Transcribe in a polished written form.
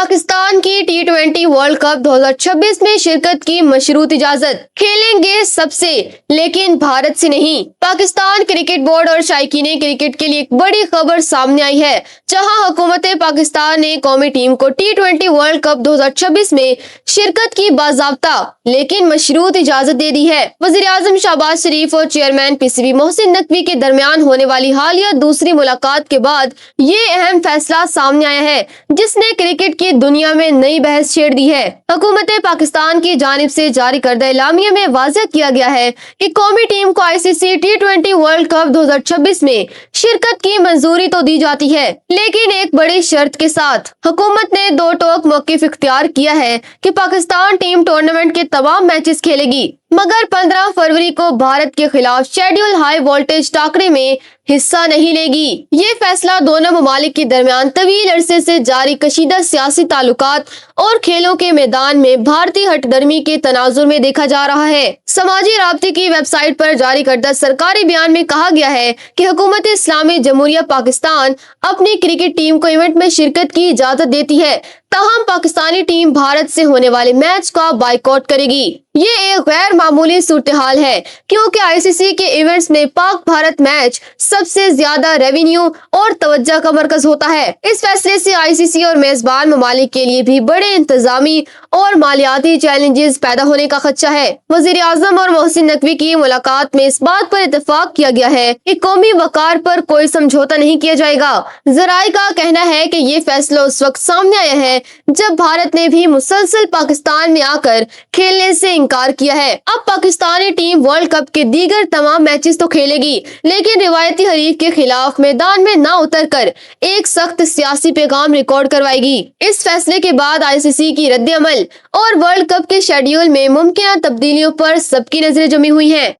पाकिस्तान की T20 world cup 2026 में शिरकत की मशरूत इजाजत, खेलेंगे सबसे लेकिन भारत से नहीं। पाकिस्तान क्रिकेट बोर्ड और शायकीन क्रिकेट के लिए एक बड़ी खबर सामने आई है, जहां हुकूमत पाकिस्तान ने कौमी टीम को T20 वर्ल्ड कप 2026 में शिरकत की बाज़ाब्ता लेकिन मशरूत इजाजत दे दी है। वज़ीर-ए-आज़म शहबाज शरीफ और चेयरमैन पीसीबी मोहसिन नकवी के दरमियान होने वाली हालिया दूसरी मुलाकात के बाद ये अहम फैसला सामने आया है, जिसने क्रिकेट की दुनिया में नई बहस छेड़ दी है। हुकूमत पाकिस्तान की जानिब से जारी करदा एलामिया में वाज़ेह किया गया है कि कौमी टीम को ICC T20 वर्ल्ड कप 2026 में शिरकत की मंजूरी तो दी जाती है, लेकिन एक बड़ी शर्त के साथ। हुकूमत ने दो टोक मौक़िफ़ इख्तियार किया है कि पाकिस्तान टीम टूर्नामेंट के तमाम मैचेस खेलेगी, मगर 15 फरवरी को भारत के खिलाफ शेड्यूल हाई वोल्टेज टाकरे में हिस्सा नहीं लेगी। ये फैसला दोनों ममालिक के दरमियान तवील अरसे से जारी कशीदा सियासी ताल्लुकात और खेलों के मैदान में भारतीय हटदर्मी के तनाजुर में देखा जा रहा है। समाजी राब्ते की वेबसाइट पर जारी करदा सरकारी बयान में कहा गया है कि हुकूमत इस्लामी जमहूरिया पाकिस्तान अपनी क्रिकेट टीम को इवेंट में शिरकत की इजाजत देती है, ताहम पाकिस्तानी टीम भारत से होने वाले मैच का बाइकआउट करेगी। ये एक गैर मामूली सूरत हाल है, क्योंकि ICC के इवेंट्स में पाक भारत मैच सबसे ज्यादा रेवेन्यू और तवज्जो का मरकज होता है। इस फैसले से ICC और मेजबान ममालिक के लिए भी बड़े इंतजामी और मालियाती चैलेंजेस पैदा होने का खदशा है। वजीर आजम और मोहसिन नकवी की मुलाकात में इस बात पर इत्तेफाक किया गया है कि कौमी वकार पर कोई समझौता नहीं किया जाएगा। जराये का कहना है कि ये फैसला उस वक्त सामने आया है जब भारत ने भी मुसलसल पाकिस्तान में आकर खेलने से इनकार किया है। अब पाकिस्तानी टीम वर्ल्ड कप के दीगर तमाम मैचेस तो खेलेगी, लेकिन रिवायती हरीफ के खिलाफ मैदान में ना उतरकर एक सख्त सियासी पैगाम रिकॉर्ड करवाएगी। इस फैसले के बाद ICC की रद्द अमल और वर्ल्ड कप के शेड्यूल में मुमकिन तब्दीलियों पर सबकी नजरें जमी हुई हैं।